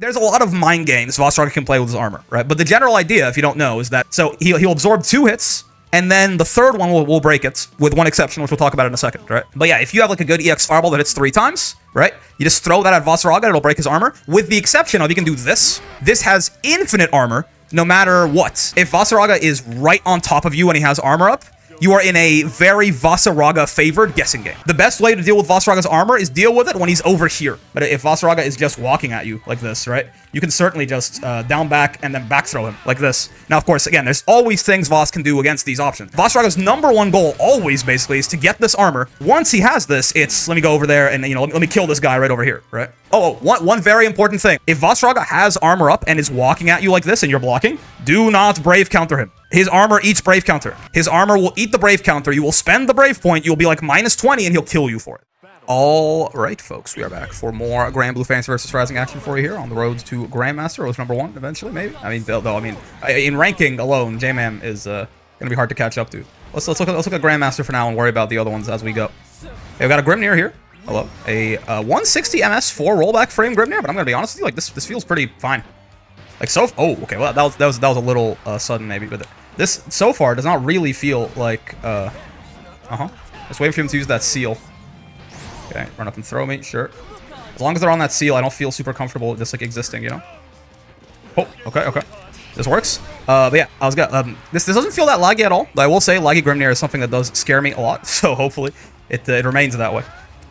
there's a lot of mind games Vaseraga can play with his armor, right? But the general idea, if you don't know, is that so he'll absorb 2 hits, and then the third one will break it, with one exception, which we'll talk about in a second, right? But yeah, if you have like a good EX fireball that hits 3 times, right? You just throw that at Vaseraga, it'll break his armor. With the exception of you can do this. This has infinite armor, no matter what. If Vaseraga is right on top of you and he has armor up, you are in a very Vaseraga-favored guessing game. The best way to deal with Vaseraga's armor is deal with it when he's over here. But if Vaseraga is just walking at you like this, right? You can certainly just down back and then back throw him like this. Now, of course, again, there's always things Vas can do against these options. Vaseraga's #1 goal always, basically, is to get this armor. Once he has this, it's, let me go over there and, you know, let me kill this guy right over here, right? One very important thing. If Vaseraga has armor up and is walking at you like this and you're blocking, do not brave counter him. His armor eats brave counter. His armor will eat the brave counter. You will spend the brave point. You'll be like -20 and he'll kill you for it. All right, folks, we are back for more Granblue Fantasy versus Rising action for you here on the road to Grandmaster. It was #1 eventually, maybe. I mean, though, I mean, in ranking alone, J-Man is gonna be hard to catch up to. Let's look at Grandmaster for now and worry about the other ones as we go. Okay, we've got a Grimnir here. Hello, a 160 MS 4 rollback frame Grimnir, but I'm gonna be honest with you, like this feels pretty fine. Like oh, okay, well that was a little sudden maybe, but this so far does not really feel like Just waiting for him to use that seal. Okay, run up and throw me, sure. As long as they're on that seal, I don't feel super comfortable just like existing, you know. Oh, okay. This works. But yeah, I was gonna this doesn't feel that laggy at all. But I will say laggy Grimnir is something that does scare me a lot, so hopefully it remains that way.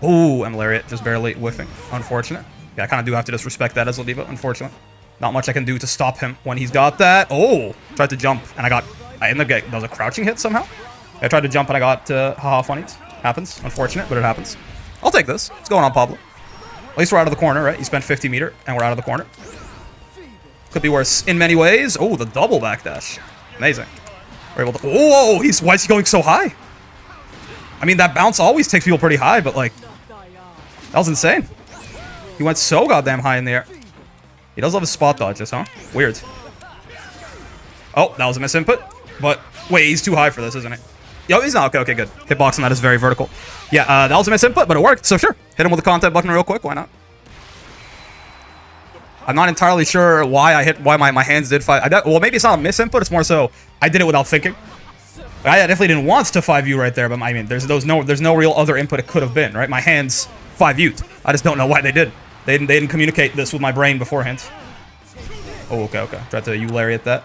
Ooh, and Lariat just barely whiffing. Unfortunate. Yeah, I kind of do have to just respect that as Ladiva, unfortunately. Not much I can do to stop him when he's got that. Oh, tried to jump, and I ended up getting, that was a crouching hit somehow. I tried to jump, and I got, haha, funnies. Happens. Unfortunate, but it happens. I'll take this. What's going on, Pablo? At least we're out of the corner, right? You spent 50 meter, and we're out of the corner. Could be worse in many ways. Oh, the double backdash. Amazing. We're able to... Oh, why is he going so high? I mean, that bounce always takes people pretty high, but, like... That was insane. He went so goddamn high in the air. He does love his spot dodges, huh? Weird. Oh, that was a misinput. But, wait, he's too high for this, isn't he? Yo, he's not. Okay, good. Hitbox on that is very vertical. Yeah, that was a misinput, but it worked, so sure. Hit him with the content button real quick, why not? I'm not entirely sure why my hands did 5... well, maybe it's not a misinput, it's more so I did it without thinking. I definitely didn't want to 5U right there, but I mean, there's no real other input it could have been, right? My hands 5U'd. I just don't know why they did. They didn't communicate this with my brain beforehand. Oh, okay. Tried to U-lariat that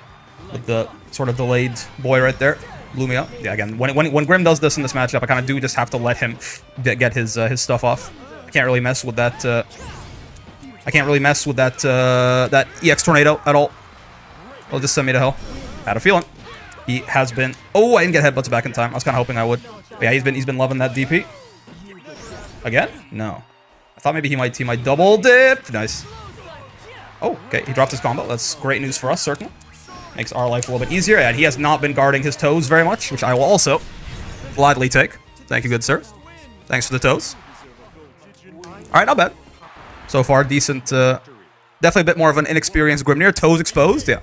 with the sort of delayed boy right there. Blew me up. Yeah, again, when Grim does this in this matchup, I kind of do just have to let him get his stuff off. I can't really mess with that. I can't really mess with that that EX tornado at all. It'll just send me to hell. Had a feeling. He has been. Oh, I didn't get headbutts back in time. I was kind of hoping I would. But yeah, he's been loving that DP. Again? No. I thought maybe he might double dip. Nice. Oh, okay. He dropped his combo. That's great news for us, certainly. Makes our life a little bit easier. And he has not been guarding his toes very much, which I will also gladly take. Thank you, good sir. Thanks for the toes. All right, not bad. So far, decent. Definitely a bit more of an inexperienced Grimnir. Toes exposed, yeah.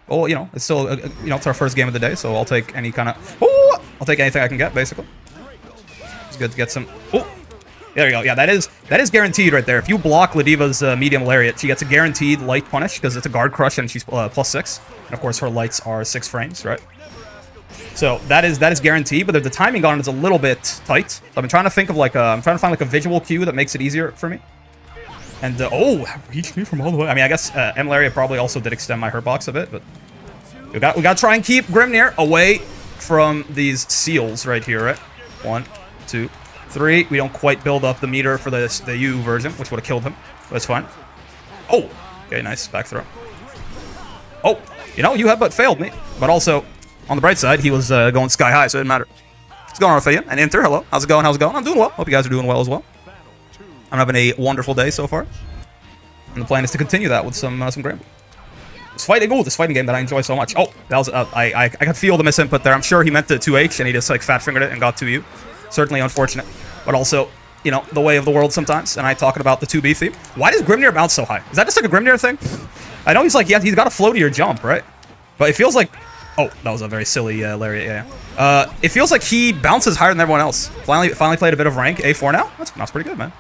Well, you know, it's still, it's our first game of the day, so I'll take any kind of... Oh! I'll take anything I can get, basically. It's good to get some... Oh! There you go. Yeah, that is guaranteed right there. If you block Ladiva's medium lariat, she gets a guaranteed light punish because it's a guard crush and she's +6. And of course, her lights are 6 frames, right? So that is guaranteed, but the timing on it is a little bit tight. So I've been trying to think of like I'm trying to find like a visual cue that makes it easier for me. And oh, reached me from all the way. I mean, I guess M lariat probably also did extend my hurt box a bit, but we got to try and keep Grimnir away from these seals right here, right? 1, 2, 3. We don't quite build up the meter for the U version, which would have killed him. But it's fine. Oh, okay, nice back throw. Oh, you know, you headbutt failed me, but also on the bright side, he was going sky high, so it didn't matter. What's going on, Ophidian? And Inter, hello. How's it going? How's it going? I'm doing well. Hope you guys are doing well as well. I'm having a wonderful day so far, and the plan is to continue that with some Granblue. This fighting game that I enjoy so much. Oh, that was I could feel the misinput there. I'm sure he meant the 2H, and he just like fat fingered it and got 2U. Certainly unfortunate, but also, you know, the way of the world sometimes. And I talking about the 2B theme. Why does Grimnir bounce so high? Is that just like a Grimnir thing? I know he's like, yeah, he's got a floatier jump, right? But it feels like, oh, that was a very silly lariat. Yeah. It feels like he bounces higher than everyone else. Finally played a bit of rank A4 now. That's pretty good, man.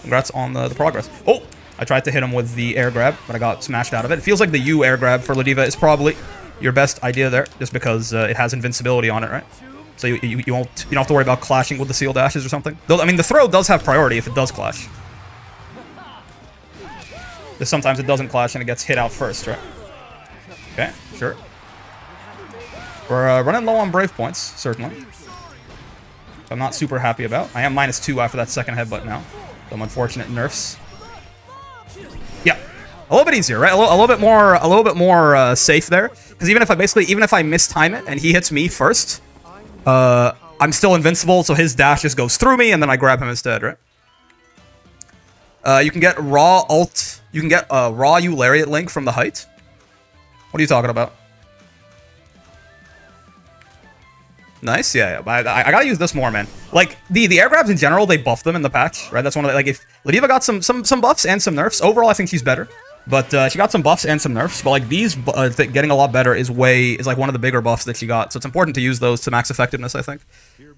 Congrats on the progress. Oh, I tried to hit him with the air grab, but I got smashed out of it. It feels like the U air grab for Ladiva is probably your best idea there, just because it has invincibility on it, right? So you don't have to worry about clashing with the seal dashes or something. Though, I mean, the throw does have priority if it does clash. Because sometimes it doesn't clash and it gets hit out first, right? Okay, sure. We're running low on Brave points, certainly. I'm not super happy about. I am -2 after that second headbutt now. Some unfortunate nerfs. Yeah, a little bit easier, right? A little bit more safe there. Because even if I mistime it and he hits me first, I'm still invincible. So his dash just goes through me, and then I grab him instead, right? You can get raw ult. You can get a raw U lariat link from the height. What are you talking about? Nice, yeah. I gotta use this more, man. Like the air grabs in general, they buff them in the patch, right? That's one of the, like, if Ladiva got some buffs and some nerfs. Overall, I think she's better, but she got some buffs and some nerfs. But like these, getting a lot better is like one of the bigger buffs that she got. So it's important to use those to max effectiveness, I think.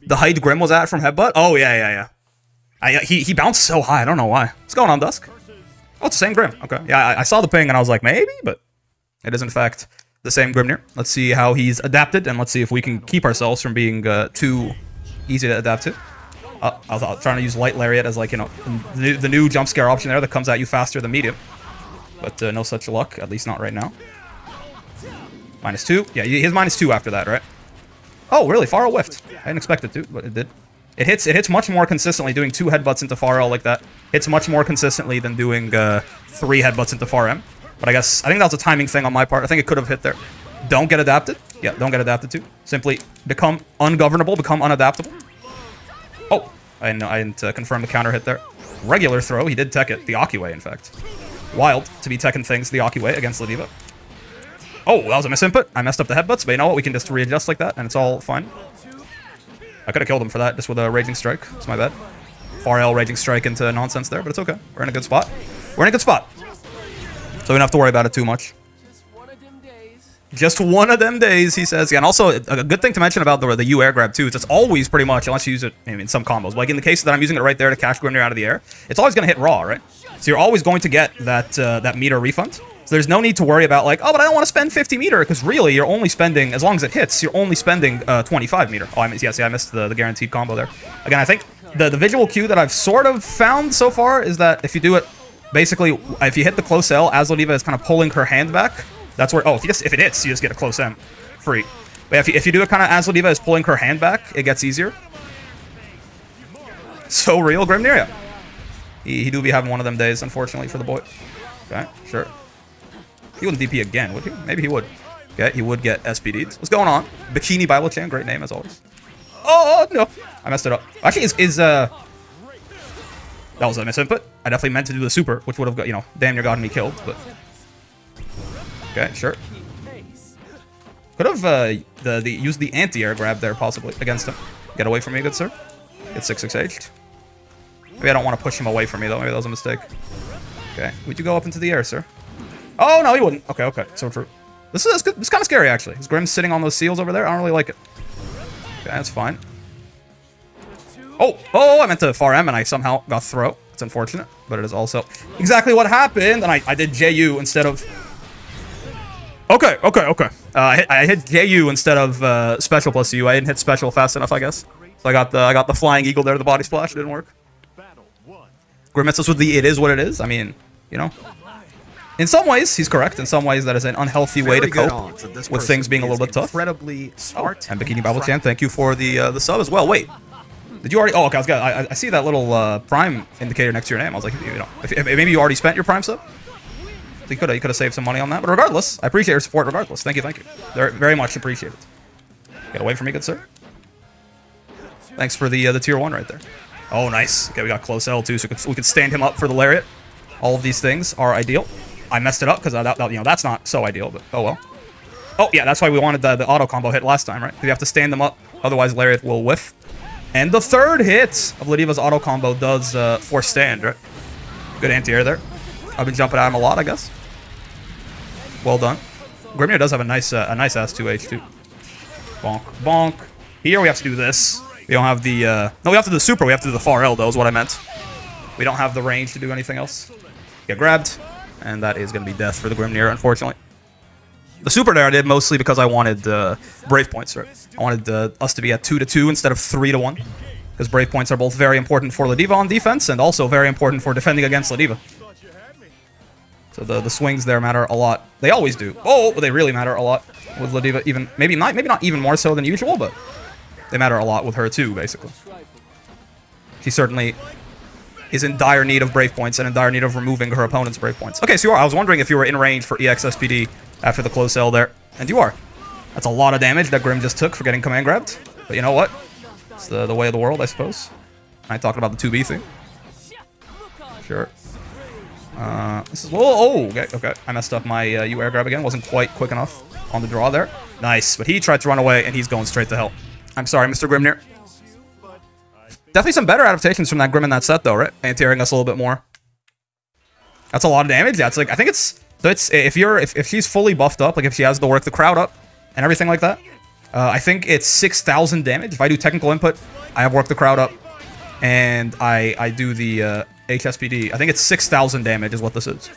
The height Grim was at from headbutt. Oh yeah. He bounced so high. I don't know why. What's going on, Dusk? Oh, it's the same Grim. Okay. Yeah, I saw the ping and I was like, maybe, but it is in fact the same Grimnir. Let's see how he's adapted, and let's see if we can keep ourselves from being too easy to adapt to. I was trying to use Light Lariat as, like, you know, the new jump scare option there that comes at you faster than medium. But no such luck, at least not right now. -2. Yeah, he has -2 after that, right? Oh, really? Faro whiffed. I didn't expect it to, but it did. It hits much more consistently. Doing 2 headbutts into Faro like that hits much more consistently than doing 3 headbutts into Far M. But I think that was a timing thing on my part. I think it could have hit there. Don't get adapted. Yeah, don't get adapted to. Simply become ungovernable, become unadaptable. Oh, I didn't confirm the counter hit there. Regular throw. He did tech it. The Aki way, in fact. Wild to be teching things the Aki way against Ladiva. Oh, that was a misinput. I messed up the headbutts, but you know what? We can just readjust like that, and it's all fine. I could have killed him for that, just with a Raging Strike. It's my bad. Far L Raging Strike into nonsense there, but it's okay. We're in a good spot. We're in a good spot. So we don't have to worry about it too much. Just one of them days, he says. Yeah, and also, a good thing to mention about the U air grab, too, is it's always pretty much, unless you use it in some combos. Like in the case that I'm using it right there to catch Grimnir out of the air, it's always going to hit raw, right? So you're always going to get that meter refund. So there's no need to worry about, like, oh, but I don't want to spend 50 meter, because really, you're only spending, as long as it hits, you're only spending 25 meter. Oh, I missed the guaranteed combo there. Again, I think the visual cue that I've sort of found so far is that if you do it, basically, if you hit the close L, as Ladiva is kind of pulling her hand back, that's where, oh, if it hits, you just get a close M. Free. But if you do it kind of as Ladiva is pulling her hand back, it gets easier. So real, Grimnir, yeah. He do be having one of them days, unfortunately, for the boy. Okay, sure. He wouldn't DP again, would he? Maybe he would. Okay, he would get SPD'd. What's going on? Bikini Bible Chan, great name, as always. Oh, no. I messed it up. Actually, that was a misinput. I definitely meant to do the super, which would have got, you know, damn near gotten me killed, but... Okay, sure. Could have used the anti-air grab there, possibly, against him. Get away from me, good sir. Get 6-6-H'd. Maybe I don't want to push him away from me, though. Maybe that was a mistake. Okay. Would you go up into the air, sir? Oh, no, he wouldn't. Okay, okay. So true. This is kind of scary, actually. His Grim's sitting on those seals over there. I don't really like it. Okay, that's fine. Oh, I meant to Far M and I somehow got throw. It's unfortunate, but it is also exactly what happened. And I did JU instead of... Okay. I hit JU instead of special plus U. I didn't hit special fast enough, I guess. So I got the flying eagle there, the body splash. It didn't work. Grim hits us with the it is what it is. I mean, you know. In some ways, he's correct. In some ways, that is an unhealthy way to cope with things being a little bit tough. Incredibly smart. And Bikini Bible Chan, thank you for the sub as well. Wait. Did you already... Oh, okay, I see that little Prime indicator next to your name. I was like, you know, if maybe you already spent your Prime sub? So you could have saved some money on that. But regardless, I appreciate your support regardless. Thank you. Very, very much appreciated. Get away from me, good sir. Thanks for the tier 1 right there. Oh, nice. Okay, we got close L too, so we could stand him up for the lariat. All of these things are ideal. I messed it up because you know, that's not so ideal, but oh well. Oh, yeah, that's why we wanted the auto combo hit last time, right? Because you have to stand them up, otherwise lariat will whiff. And the third hit of Ladiva's auto combo does force stand, right? Good anti-air there. I've been jumping at him a lot, I guess. Well done. Grimnir does have a nice ass 2H too. Bonk, bonk. Here we have to do this. We don't have the no, we have to do the super. We have to do the Far L though, is what I meant. We don't have the range to do anything else. get grabbed, and that is going to be death for the Grimnir, unfortunately. The super there I did mostly because I wanted Brave points, right? I wanted us to be at 2-2 instead of 3-1, because Brave points are both very important for Ladiva on defense and also very important for defending against Ladiva. So the swings there matter a lot. They always do. Oh, but they really matter a lot with Ladiva. Even maybe not even more so than usual, but they matter a lot with her too, basically. She certainly is in dire need of Brave points and in dire need of removing her opponent's Brave points. Okay, so you are. I was wondering if you were in range for EX SPD after the close sell there, and you are. That's a lot of damage that Grim just took for getting command grabbed. But you know what? It's the way of the world, I suppose. I talking about the 2B thing. Sure. This is... Oh, okay. I messed up my U air grab again. Wasn't quite quick enough on the draw there. Nice. But he tried to run away, and he's going straight to hell. I'm sorry, Mr. Grimnir. Definitely some better adaptations from that Grim in that set, though, right? Anti-airing us a little bit more. That's a lot of damage. Yeah, it's like... I think it's... So it's... If she's fully buffed up, like if she has to work the crowd up and everything like that, I think it's 6,000 damage. If I do technical input, I have worked the crowd up, and I do the... HSPD. I think it's 6,000 damage is what this is.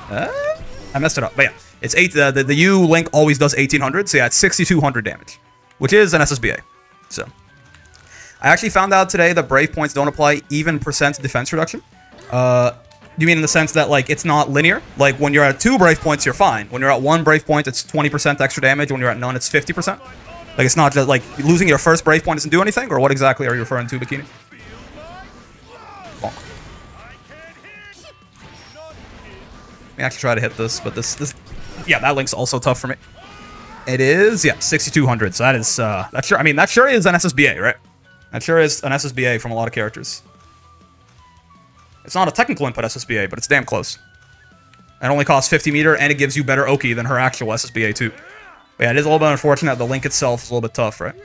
I messed it up. But yeah, it's 8. The U link always does 1,800. So yeah, it's 6,200 damage, which is an SSBA. So I actually found out today that Brave points don't apply even % defense reduction. You mean in the sense that like it's not linear? Like when you're at 2 Brave points, you're fine. When you're at 1 Brave point, it's 20% extra damage. When you're at none, it's 50%. Like it's not just like losing your first Brave point doesn't do anything, or what exactly are you referring to, Bikini? I actually try to hit this, but this yeah, that link's also tough for me. It is, yeah, 6,200. So that is that sure. I mean, that sure is an SSBA, right? That sure is an SSBA from a lot of characters. It's not a technical input SSBA, but it's damn close. It only costs 50 meter, and it gives you better Oki than her actual SSBA too. But yeah, it is a little bit unfortunate. The link itself is a little bit tough, right?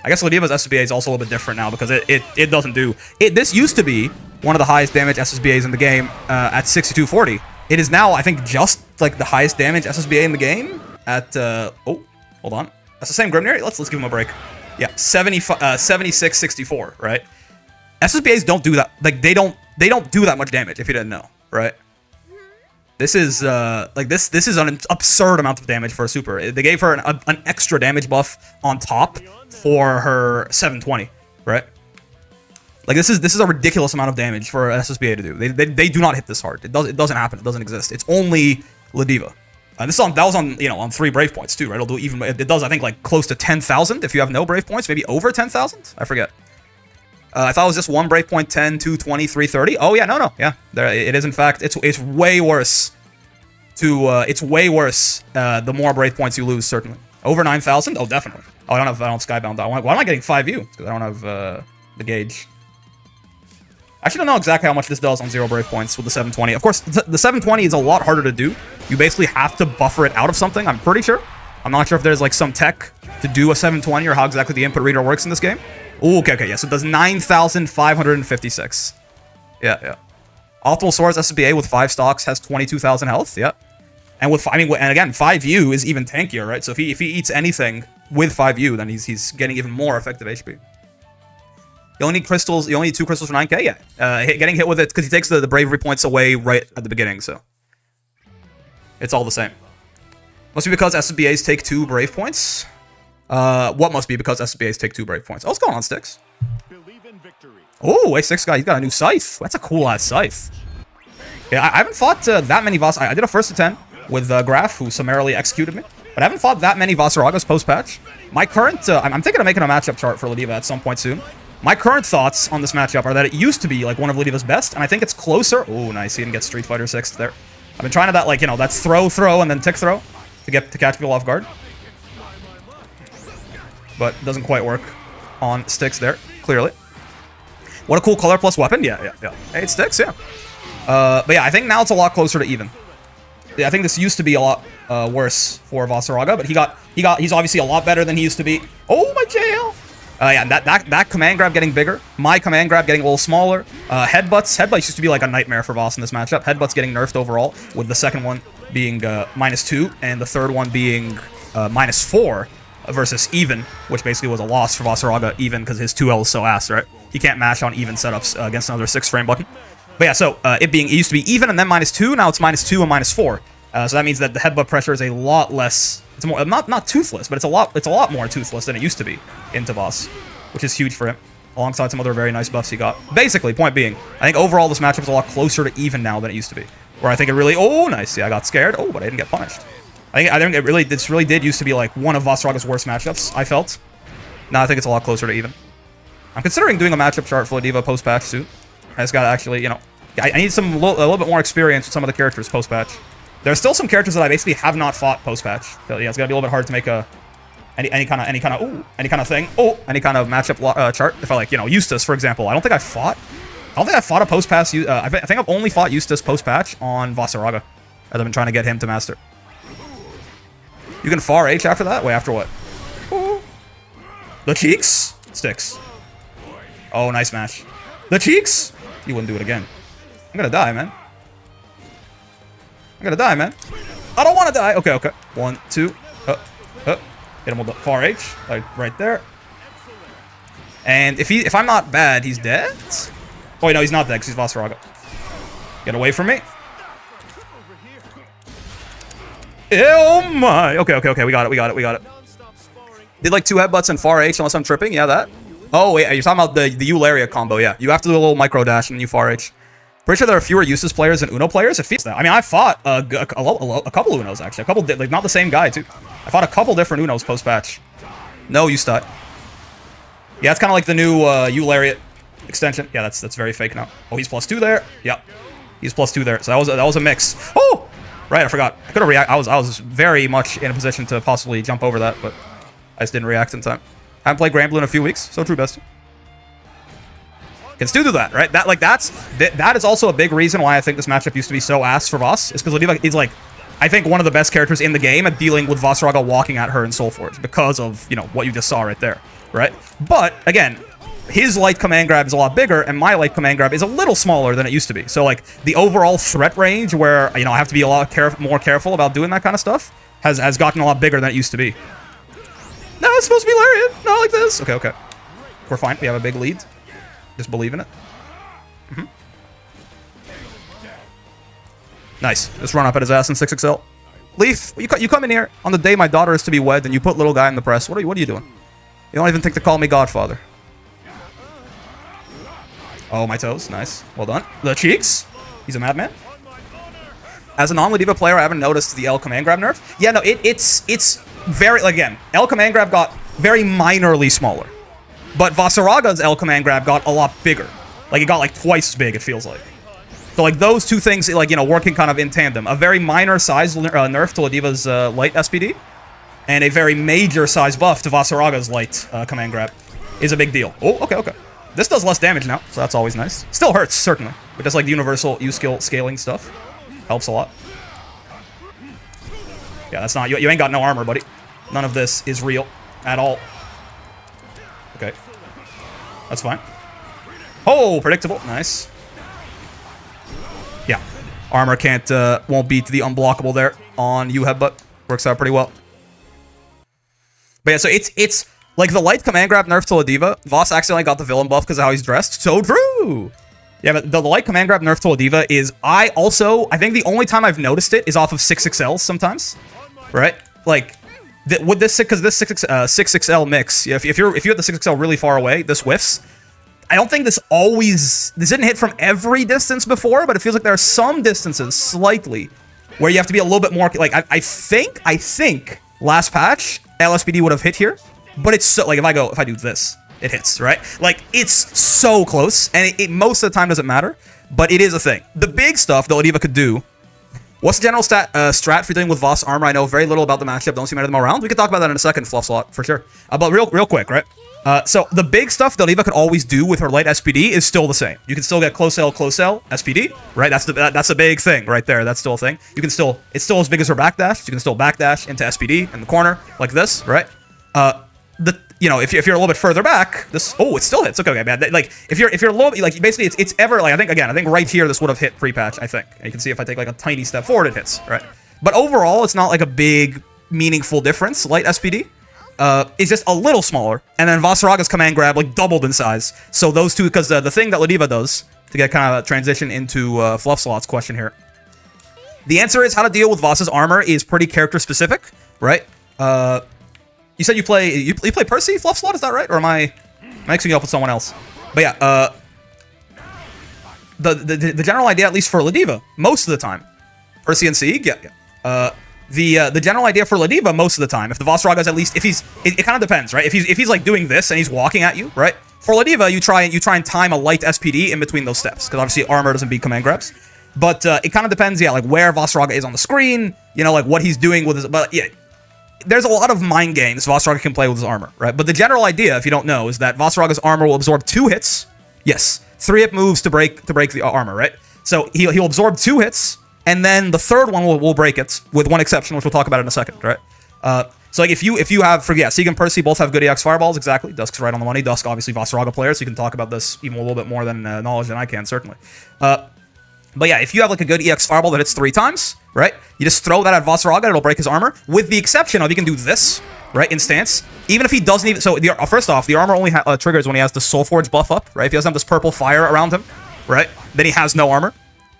I guess Ladiva's SSBA is also a little bit different now because it doesn't do it. This used to be one of the highest damage SSBAs in the game at 6,240. It is now, I think, just like the highest damage SSBA in the game at, oh, hold on. That's the same Grimnir. Let's give him a break. Yeah, 7664, right? SSBAs don't do that. Like, they don't do that much damage, if you didn't know, right? This is, like, this is an absurd amount of damage for a super. They gave her an extra damage buff on top for her 720, right? Like this is a ridiculous amount of damage for an SSBA to do. They do not hit this hard. It doesn't happen. It doesn't exist. It's only Ladiva. That was on on 3 Brave points too, right? It'll do even. It does I think like close to 10,000 if you have no Brave points. Maybe over 10,000. I forget. I thought it was just 1 Brave point, 10, 2, 20, 3, 30. Oh yeah, no, yeah. There it is. In fact, it's way worse. It's way worse. The more Brave points you lose, certainly over 9,000. Oh, definitely. Oh, I don't Skybound. Why am I getting 5U? Because I don't have the gauge. I actually don't know exactly how much this does on 0 Brave points with the 720. Of course, the 720 is a lot harder to do. You basically have to buffer it out of something, I'm pretty sure. I'm not sure if there's like some tech to do a 720 or how exactly the input reader works in this game. Ooh, okay, yeah, so it does 9,556. Yeah. Optimal Swords SSBA with 5 stocks has 22,000 health, yeah. And with, and again, 5U is even tankier, right? So if he eats anything with 5U, then he's getting even more effective HP. You only need crystals. You only need 2 crystals for 9k. Yeah, getting hit with it because he takes the bravery points away right at the beginning. So it's all the same. Must be because SSBAs take 2 brave points. What must be because SSBAs take 2 brave points? Oh, what's going on, Sticks? Oh, A6 guy. He's got a new scythe. That's a cool ass scythe. Yeah, I haven't fought that many Vas. I did a first to 10 with Graf, who summarily executed me. But I haven't fought that many Vaseragas post-patch. My current... I'm thinking of making a matchup chart for Ladiva at some point soon. My current thoughts on this matchup are that it used to be like one of Ladiva's best, and I think it's closer. Oh, nice. He didn't get Street Fighter 6 there. I've been trying to that, like, that's throw, and then tick throw to catch people off guard. But it doesn't quite work on Sticks there, clearly. What a cool color plus weapon. Yeah. Hey, it Sticks, yeah. But yeah, I think now it's a lot closer to even. Yeah, I think this used to be a lot worse for Vaseraga, but he's obviously a lot better than he used to be. Oh, my JL! Yeah, that command grab getting bigger. My command grab getting a little smaller. Headbutts used to be like a nightmare for Voss in this matchup. Headbutts getting nerfed overall, with the second one being -2, and the third one being -4 versus even, which basically was a loss for Vaseraga even because his 2L is so ass, right? He can't mash on even setups against another 6 frame button. But yeah, so it used to be even and then -2. Now it's -2 and -4. So that means that the headbutt pressure is a lot less. It's more not toothless, but it's a lot more toothless than it used to be into Voss, which is huge for him. Alongside some other very nice buffs he got. Basically, point being, I think overall this matchup is a lot closer to even now than it used to be. Where I think it really, oh nice, yeah, I got scared. Oh, but I didn't get punished. I think this really did used to be like one of Vasaraga's worst matchups. I felt. Now I think it's a lot closer to even. I'm considering doing a matchup chart for Ladiva post-patch soon. I just gotta actually, you know, I need a little bit more experience with some of the characters post-patch. There's still some characters that I basically have not fought post-patch. So yeah, it's gonna be a little bit hard to make a any kind of thing. Oh, any kind of matchup chart. If I like, you know, Eustace for example, I don't think I fought a post-patch. I think I've only fought Eustace post-patch on Vaseraga, as I've been trying to get him to master. You can far H after that. Wait, after what? Ooh. The cheeks sticks. Oh, nice match. The cheeks. You wouldn't do it again. I'm gonna die, man. I'm gonna die, man. I don't want to die. Okay, okay. 1, 2. Hit him with the far H, like right there. And if I'm not bad, he's dead. Oh, wait, no, he's not dead because he's Vaseraga. Get away from me. Oh my. Okay, okay, okay. We got it. Did like 2 headbutts and far H unless I'm tripping. Yeah, that. Oh, wait. You're talking about the Eularia combo. Yeah. You have to do a little micro dash and then you far H. Pretty sure there are fewer Eustace players than Uno players. It feels that. I mean, I fought a couple of Unos, actually. A couple, like, not the same guy, too. I fought a couple different Unos post-patch. No, Eustace. Yeah, it's kind of like the new Eularia extension. Yeah, that's very fake now. Oh, he's +2 there. Yep. He's +2 there. So that was a mix. Oh! Right, I forgot. I could have reacted. I was very much in a position to possibly jump over that, but I just didn't react in time. I haven't played Granblue in a few weeks, so true, bestie. Can still do that, right? That is also a big reason why I think this matchup used to be so ass for Voss. Is because Ladiva is like, I think one of the best characters in the game at dealing with Vaseraga walking at her in Soulforge because of, you know, what you just saw right there, right? But again, his light command grab is a lot bigger, and my light command grab is a little smaller than it used to be. So like the overall threat range, where, you know, I have to be a lot more careful about doing that kind of stuff, has gotten a lot bigger than it used to be. No, it's supposed to be Lariat, not like this. Okay, okay, we're fine. We have a big lead. Just believe in it. Nice. Just run up at his ass in 6XL. Leaf, you come in here on the day my daughter is to be wed, and you put little guy in the press. What are you doing? You don't even think to call me Godfather. Oh, my toes. Nice. Well done. The cheeks. He's a madman. As a non-Ladiva player, I haven't noticed the L command grab nerf. Yeah, no, it's very, again, L command grab got very minorly smaller. But Vasaraga's L command grab got a lot bigger. Like, it got like twice as big, it feels like. So, like, those two things, like, you know, working kind of in tandem. A very minor size nerf to Ladiva's light SPD, and a very major size buff to Vasaraga's light command grab is a big deal. Oh, okay, okay. This does less damage now, so that's always nice. Still hurts, certainly. But just like the universal U-skill scaling stuff. Helps a lot. Yeah, that's not... You ain't got no armor, buddy. None of this is real at all. Okay. That's fine. Oh, predictable. Nice. Yeah. Armor won't beat the unblockable there on U headbutt. Works out pretty well. But yeah, so it's like the light command grab nerf to Ladiva. Voss accidentally got the villain buff because of how he's dressed. So true. Yeah, but the light command grab nerf to Ladiva is... I think the only time I've noticed it is off of 6XL sometimes. Right? Like... With this, because this 6XL mix, if you have the 6XL really far away, this whiffs. I don't think this didn't hit from every distance before, but it feels like there are some distances, slightly, where you have to be a little bit more, like, I think last patch, LSPD would have hit here, but it's so, like, if I do this, it hits, right? Like, it's so close, and it most of the time doesn't matter, but it is a thing. The big stuff that Ladiva could do. What's the general strat for dealing with Voss armor? I know very little about the matchup. Don't see many of them around. We can talk about that in a second, Fluff Slot, for sure. But real quick, right? So the big stuff that Ladiva could always do with her light SPD is still the same. You can still get close L SPD, right? That's a big thing right there. That's still a thing. You can still, it's still as big as her backdash. You can still backdash into SPD in the corner like this, right? You know, if you're a little bit further back, this, oh, it still hits. Okay, man. Like if you're a little, like, basically it's ever, like, I think right here this would have hit pre-patch. I think, and you can see if I take like a tiny step forward, it hits, right? But overall, it's not like a big meaningful difference. Light SPD is just a little smaller, and then Vasaraga's command grab like doubled in size. So those two, because the thing that Ladiva does to get kind of a transition into Fluff Slot's question here. The answer is how to deal with Voss's armor is pretty character specific, right? You said you play Percy, Fluff Slot, is that right? Or am I mixing you up with someone else? But yeah, the general idea, at least for Ladiva, most of the time, Percy and Sieg, yeah. The general idea for Ladiva most of the time, if the Vaseraga is at least, if he's, it kind of depends, right? If he's like doing this and he's walking at you, right? For Ladiva, you try and time a light SPD in between those steps, because obviously armor doesn't beat command grabs. But it kind of depends, yeah, like where Vaseraga is on the screen, you know, like what he's doing with his, but yeah, there's a lot of mind games Vaseraga can play with his armor, right? But the general idea, if you don't know, is that Vaseraga's armor will absorb 2 hits. Yes, 3-hit moves to break the armor, right? So he'll absorb 2 hits, and then the third one will break it, with one exception, which we'll talk about in a second, right? So like if you have, yeah, Sieg and Percy both have good EX fireballs, exactly. Dusk's right on the money. Dusk obviously Vaseraga player, so you can talk about this even a little bit more than knowledge than I can, certainly. But yeah, if you have like a good EX fireball that hits 3 times, right? You just throw that at Vaseraga, it'll break his armor, with the exception of you can do this, right, in stance. Even if he doesn't even, so first off, the armor only triggers when he has the Soulforge buff up, right? If he doesn't have this purple fire around him, right, then he has no armor,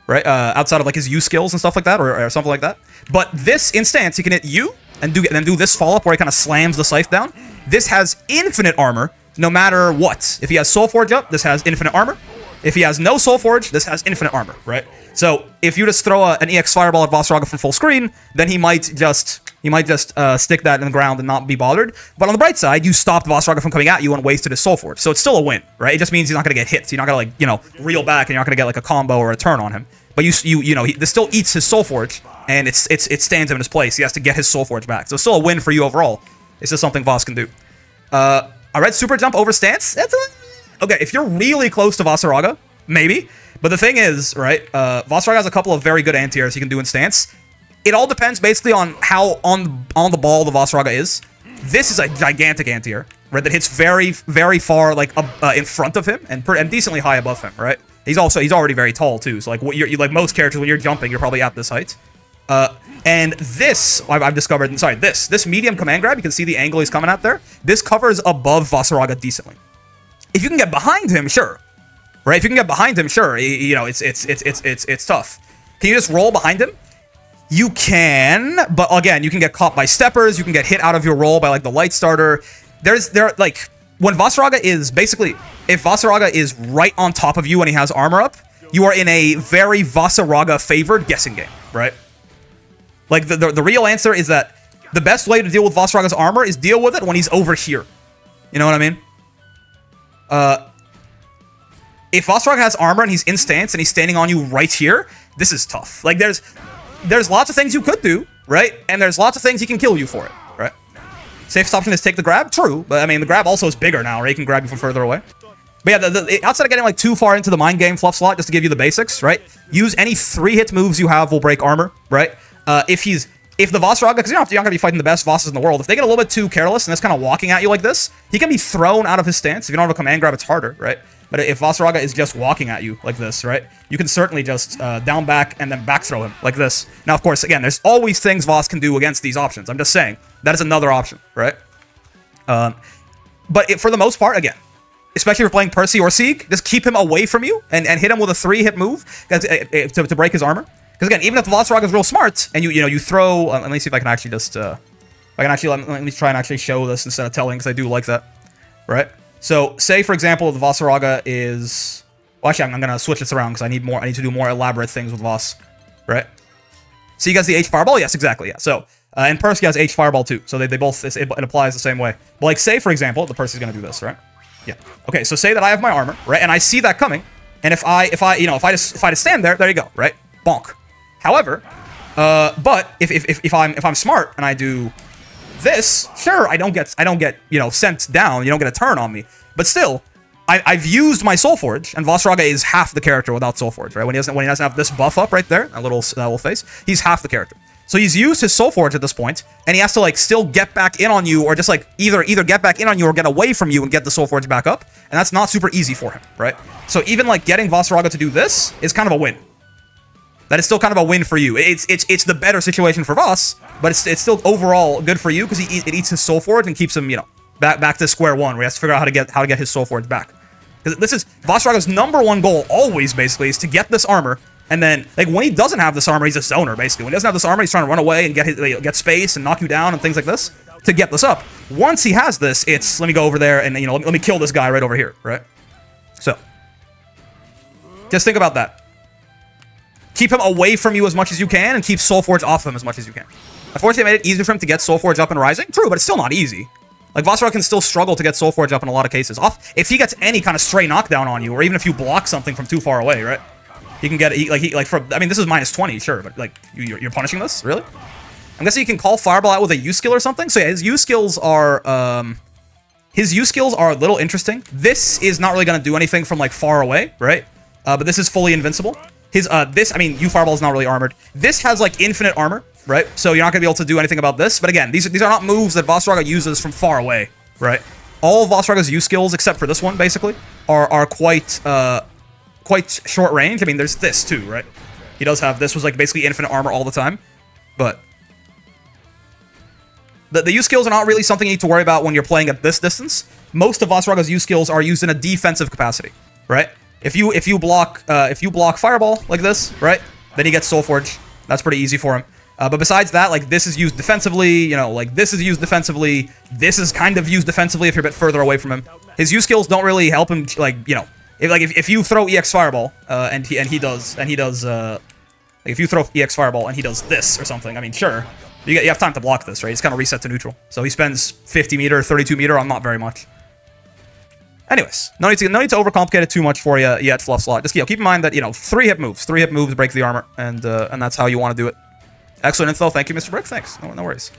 right? Outside of like his U skills and stuff like that, or something like that. But this in stance, he can hit U and then do this follow up where he kind of slams the scythe down. This has infinite armor no matter what. If he has Soulforge up, this has infinite armor. If he has no Soulforge, this has infinite armor, right? So if you just throw an EX Fireball at Vaseraga from full screen, then he might just stick that in the ground and not be bothered. But on the bright side, you stopped Vaseraga from coming at you and wasted his Soulforge. So it's still a win, right? It just means he's not going to get hit. So you're not going to, like, you know, reel back and you're not going to get like a combo or a turn on him. But you know, this still eats his Soulforge and it stands him in his place. He has to get his Soulforge back. So it's still a win for you overall. It's just something Voss can do. A red super jump over stance? Okay, if you're really close to Vaseraga, maybe. But the thing is, right, Vaseraga has a couple of very good anti-airs he can do in stance. It all depends basically on how on the ball the Vaseraga is. This is a gigantic anti-air, right, that hits very, very far, like, in front of him and decently high above him, right? He's already very tall, too. So, like, like most characters, when you're jumping, you're probably at this height. And this, I've discovered, sorry, this medium command grab, you can see the angle he's coming at there. This covers above Vaseraga decently. If you can get behind him, sure. Right? If you can get behind him, sure. You know, it's tough. Can you just roll behind him? You can, but again, you can get caught by steppers. You can get hit out of your roll by like the light starter. Like when Vaseraga is basically, if Vaseraga is right on top of you and he has armor up, you are in a very Vaseraga favored guessing game, right? Like the real answer is that the best way to deal with Vaseraga's armor is deal with it when he's over here. You know what I mean? If Vaseraga has armor and he's in stance and he's standing on you right here, this is tough. Like, there's lots of things you could do, right? And there's lots of things he can kill you for it, right? Safest option is take the grab, true. But, I mean, the grab also is bigger now, right? He can grab you from further away. But yeah, outside of getting, like, too far into the mind game Fluff Slot, just to give you the basics, right? Use any 3-hit moves you have will break armor, right? If the Vaseraga, because you're not going to be fighting the best Vosses in the world, if they get a little bit too careless and it's kind of walking at you like this, he can be thrown out of his stance. If you don't have a command grab, it's harder, right? But if Vaseraga is just walking at you like this, right, you can certainly just down back and then back throw him like this. Now, of course, again, there's always things Voss can do against these options. I'm just saying, that is another option, right? But for the most part, again, especially if you're playing Percy or Sieg, just keep him away from you and hit him with a 3-hit move to break his armor. Because again, even if the Vaseraga is real smart, and you throw, let me see if I can actually just, let me try and actually show this instead of telling, because I do like that, right? So, say for example, the Vaseraga is, well, actually, I'm gonna switch this around because I need to do more elaborate things with Voss, right? So you guys the H Fireball, yes, exactly, yeah. So, and Percy has H Fireball too, so they both it applies the same way. But like, say for example, the Percy's gonna do this, right? Yeah. Okay, so say that I have my armor, right, and I see that coming, and if I just stand there, there you go, right? Bonk. However, but if I'm smart and I do this, sure, I don't get sent down. You don't get a turn on me, but still, I've used my Soulforge, and Vaseraga is half the character without Soulforge, right? When he doesn't have this buff up right there, that little face, he's half the character. So he's used his Soulforge at this point, and he has to like still get back in on you, or just like either get back in on you or get away from you and get the Soulforge back up, and that's not super easy for him, right? So even like getting Vaseraga to do this is kind of a win. That is still kind of a win for you. It's the better situation for Voss, but it's still overall good for you because it eats his Soulforge and keeps him, back to square one, where he has to figure out how to get his Soulforge back. Because this is Vasaraga's #1 goal always, basically, is to get this armor. And then, like, when he doesn't have this armor, he's a zoner, basically. When he doesn't have this armor, he's trying to run away and get space and knock you down and things like this to get this up. Once he has this, it's, let me go over there and, you know, let me kill this guy right over here, right? So, just think about that. Keep him away from you as much as you can and keep Soulforge off of him as much as you can. Unfortunately, it made it easier for him to get Soulforge up and rising. True, but it's still not easy. Like, Vaseraga can still struggle to get Soulforge up in a lot of cases. If he gets any kind of stray knockdown on you, or even if you block something from too far away, right? He can get it, I mean, this is -20, sure, but, like, you're punishing this? Really? I'm guessing you can call Fireball out with a U skill or something? So, yeah, his U skills are, a little interesting. This is not really going to do anything from, like, far away, right? But this is fully invincible. I mean, U Fireball is not really armored. This has, like, infinite armor, right? So you're not going to be able to do anything about this. But again, these are not moves that Vaseraga uses from far away, right? All of Vasaraga's U skills, except for this one, basically, are quite short range. I mean, there's this, too, right? He does have this, was, like, basically infinite armor all the time. But the U skills are not really something you need to worry about when you're playing at this distance. Most of Vasaraga's U skills are used in a defensive capacity, right? If you block Fireball like this, right, then he gets Soulforge. That's pretty easy for him. But besides that, like, this is used defensively, you know, like, this is used defensively. This is kind of used defensively if you're a bit further away from him. His U skills don't really help him, like, you know, if you throw EX Fireball, and he does, like, if you throw EX Fireball and he does this or something, I mean, sure, you have time to block this, right? He's kind of reset to neutral. So he spends 50 meter, 32 meter on not very much. Anyways, no need to overcomplicate it too much for you yet, Fluff Slot. Just, you know, keep in mind that, you know, 3-hit moves break the armor, and that's how you want to do it. Excellent info, thank you, Mr. Brick. Thanks, no worries.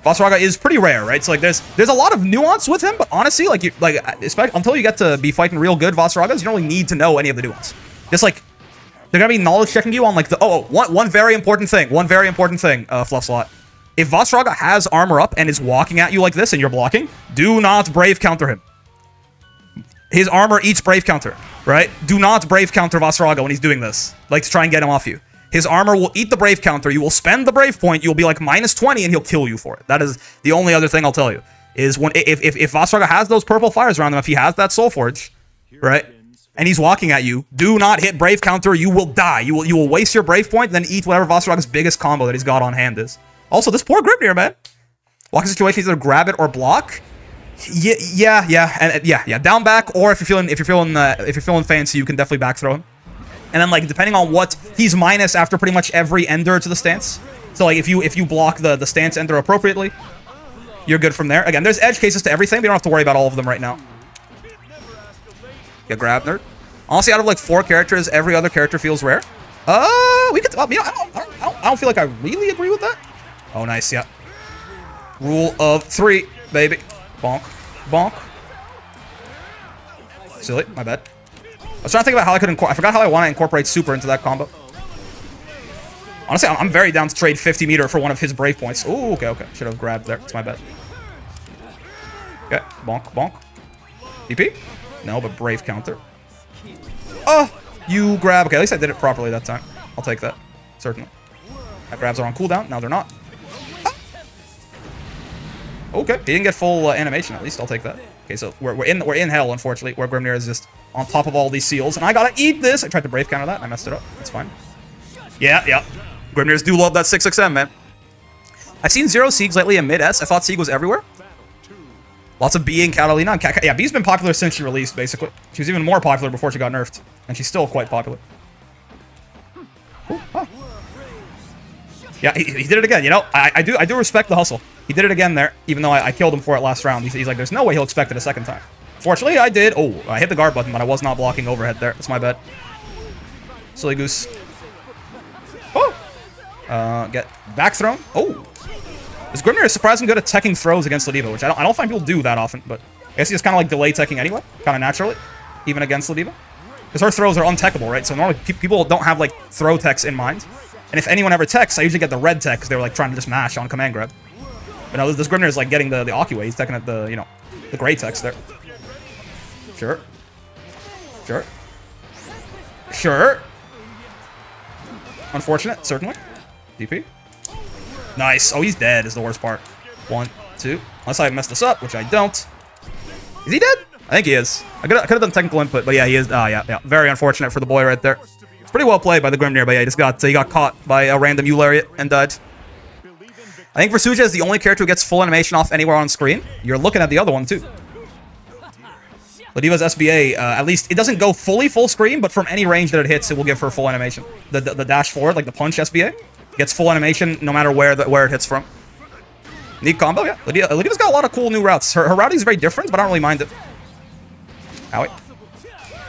Vaseraga is pretty rare, right? So, like, there's a lot of nuance with him, but honestly, especially until you get to be fighting real good Vaseragas, you don't really need to know any of the nuance. Just, like, they're gonna be knowledge checking you on, like, one very important thing, Fluff Slot. If Vaseraga has armor up and is walking at you like this and you're blocking, do not brave counter him. His armor eats brave counter, right? Do not brave counter Vaseraga when he's doing this, like, to try and get him off you. His armor will eat the brave counter. You will spend the brave point. You'll be like -20, and he'll kill you for it. That is the only other thing I'll tell you. Is when if Vaseraga has those purple fires around him, if he has that Soulforge, right, and he's walking at you, do not hit brave counter. You will die. You will waste your brave point, then eat whatever Vasaraga's biggest combo that he's got on hand is. Also, this poor Grimnir, man. Walking situation, either grab it or block. Yeah. Down back, or if you're feeling fancy, you can definitely back throw him. And then, like, depending on what he's minus after pretty much every ender to the stance. So, like, if you block the stance ender appropriately, you're good from there. Again, there's edge cases to everything. But you don't have to worry about all of them right now. Yeah, grab nerd. Honestly, out of like 4 characters, every other character feels rare. We could. You know, I don't feel like I really agree with that. Oh, nice. Yeah. Rule of 3, baby. Bonk. Bonk. Silly. My bad. I was trying to think about how I could I forgot how I want to incorporate super into that combo. Honestly, I'm very down to trade 50 meter for one of his brave points. Ooh, okay. Should have grabbed there. It's my bad. Okay. Bonk. Bonk. DP? No, but brave counter. Oh! You grab. Okay, at least I did it properly that time. I'll take that. Certainly. My grabs are on cooldown. Now they're not. Okay, he didn't get full animation. At least I'll take that. Okay, so we're in hell, unfortunately, where Grimnir is just on top of all these seals, and I gotta eat this. I tried to brave counter that, and I messed it up. It's fine. Yeah. Grimnirs do love that 6XM, man. I've seen 0 Siegs lately in mid-S. I thought Sieg was everywhere. Lots of B in Catalina. And yeah, B's been popular since she released, basically. She was even more popular before she got nerfed, and she's still quite popular. Ooh, huh. Yeah, he did it again. You know, I do respect the hustle. He did it again there, even though I killed him for it last round. He's like, there's no way he'll expect it a second time. Fortunately, I did. Oh, I hit the guard button, but I was not blocking overhead there. That's my bad. Silly goose. Oh! Get back thrown. Oh! This Grimnir is surprisingly good at teching throws against Ladiva, which I don't find people do that often, but I guess he just kind of like delay teching anyway, kind of naturally, even against Ladiva. Because her throws are untechable, right? So normally people don't have like throw techs in mind. And if anyone ever techs, I usually get the red tech because they were like trying to just mash on command grab. But now this Grimnir is like getting the Akiway. He's teching at the, you know, the gray techs there. Sure. Unfortunate, certainly. DP. Nice. Oh, he's dead is the worst part. 1, 2. Unless I messed this up, which I don't. Is he dead? I think he is. I could have done technical input, but yeah, he is. Yeah. Very unfortunate for the boy right there. It's pretty well played by the Grimnir, but yeah, he got caught by a random Eulariat and died. I think Versuja is the only character who gets full animation off anywhere on screen. You're looking at the other one, too. Ladiva's SBA, at least, it doesn't go fully full screen, but from any range that it hits, it will give her full animation. The dash forward, like the punch SBA, gets full animation no matter where it hits from. Neat combo, yeah. Ladiva's got a lot of cool new routes. Her routing is very different, but I don't really mind it. Owie.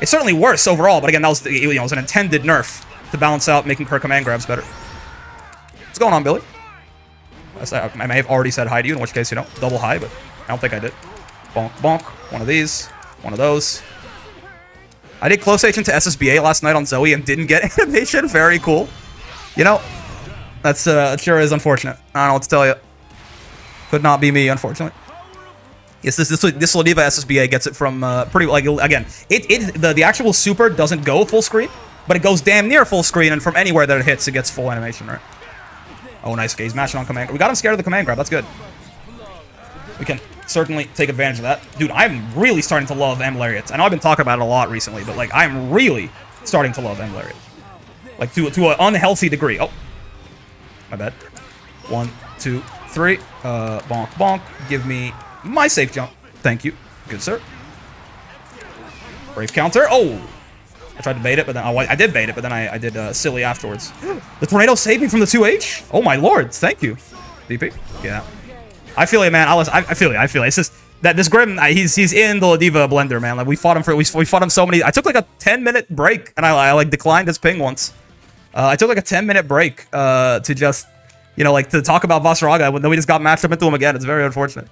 It's certainly worse overall, but again, that was, it was an intended nerf to balance out making her command grabs better. What's going on, Billy? I may have already said hi to you, in which case, double hi, but I don't think I did. Bonk, bonk. One of these. One of those. I did close agent to SSBA last night on Zoe and didn't get animation. Very cool. That's it sure is unfortunate. I don't know what to tell you. Could not be me, unfortunately. Yes, this Ladiva SSBA gets it from pretty, like, again, the actual super doesn't go full screen, but it goes damn near full screen, and from anywhere that it hits, it gets full animation, right? Oh, nice. Okay, he's mashing on command. We got him scared of the command grab. That's good. We can certainly take advantage of that. Dude, I'm really starting to love M Lariats. I know I've been talking about it a lot recently, but, like, I'm really starting to love M Lariat. Like, to an unhealthy degree. Oh. My bad. 1, 2, 3. Bonk, bonk. Give me my safe jump. Thank you. Good, sir. Brave counter. Oh! I tried to bait it, but then I did bait it, but then I did silly afterwards. The tornado saved me from the 2H? Oh my lord, thank you. DP? Yeah. I feel you, man. I feel you. It's just that this Grim, he's in the Ladiva blender, man. Like we fought him so many. I took like a 10-minute break, and I like declined his ping once. I took like a 10-minute break to just, like to talk about Vaseraga, when then we just got matched up into him again. It's very unfortunate.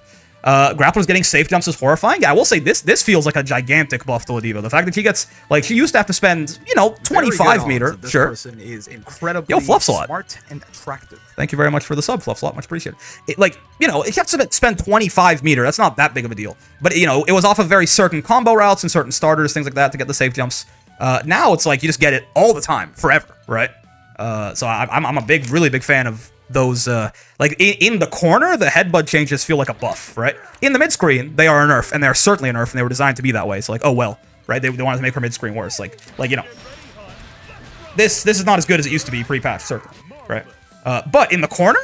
Grappler's getting safe jumps is horrifying. Yeah, I will say this feels like a gigantic buff to Ladiva. The fact that she gets, like, she used to have to spend, 25 meter. This sure. person is incredibly smart and attractive. Thank you very much for the sub, Fluffslot. Much appreciated. It, like, you have to spend 25 meter. That's not that big of a deal. But, it was off of very certain combo routes and certain starters, things like that, to get the safe jumps. Now it's like you just get it all the time, forever, right? So I'm a really big fan of those, like, in the corner, the headbutt changes feel like a buff, right? In the mid-screen, they are a nerf, and they are certainly a nerf, and they were designed to be that way. So, like, oh well, right? They wanted to make her mid-screen worse. Like, this is not as good as it used to be pre-patch, certainly, right? But in the corner,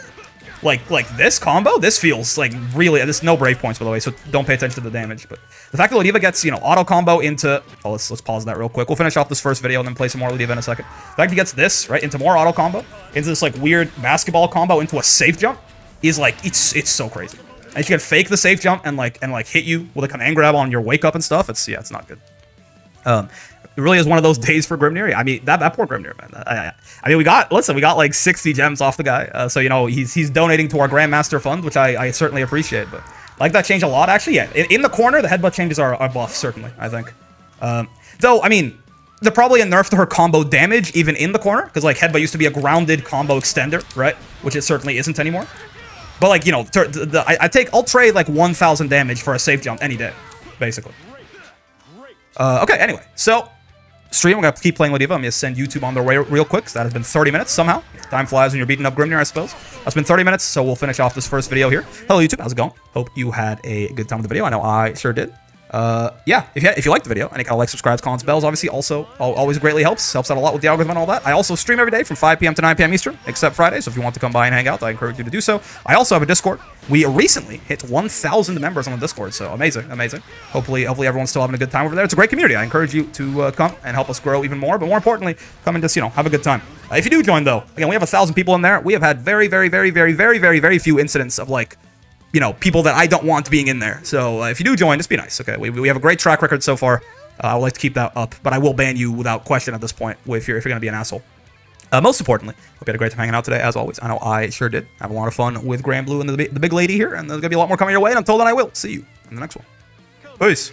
like this combo, this feels like really, there's no brave points, by the way, so don't pay attention to the damage. But the fact that Ladiva gets, auto combo into, oh, let's pause that real quick. We'll finish off this first video and then play some more Ladiva in a second. The fact he gets this, right, into more auto combo, into this, like, weird basketball combo into a safe jump, is, like, it's so crazy. And she can fake the safe jump and hit you with a command grab on your wake up and stuff. It's not good. It really is one of those days for Grimnir. I mean, that poor Grimnir, man. I mean, we got like 60 gems off the guy. So, he's donating to our Grandmaster Fund, which I certainly appreciate. But I like that change a lot, actually. Yeah, in the corner, the headbutt changes are a buff, certainly, I think. Though, I mean, they're probably a nerf to her combo damage, even in the corner. Because, like, headbutt used to be a grounded combo extender, right? Which it certainly isn't anymore. But, like, I'll trade, like, 1,000 damage for a safe jump any day, basically. Okay, anyway, so stream, I'm going to keep playing Ladiva. I'm going to send YouTube on their way real quick, so that has been 30 minutes somehow. Time flies when you're beating up Grimnir, I suppose. That's been 30 minutes, so we'll finish off this first video here. Hello, YouTube. How's it going? Hope you had a good time with the video. I know I sure did. Yeah, if you liked the video, any kind of like, subscribes, comments, bells, obviously also always greatly helps out a lot with the algorithm and all that. I also stream every day from 5 p.m. to 9 p.m. Eastern, except Friday, so if you want to come by and hang out, I encourage you to do so. I also have a Discord. We recently hit 1,000 members on the Discord, so amazing. Hopefully everyone's still having a good time over there. It's a great community. I encourage you to come and help us grow even more, but more importantly, come and just, have a good time. If you do join, though, again, we have 1,000 people in there. We have had very few incidents of, like, people that I don't want being in there. So if you do join, just be nice, okay? We have a great track record so far. I would like to keep that up, but I will ban you without question at this point if you're going to be an asshole. Most importantly, hope you had a great time hanging out today, as always. I know I sure did. Have a lot of fun with Granblue and the big lady here, and there's going to be a lot more coming your way, and until then, I will see you in the next one. Peace.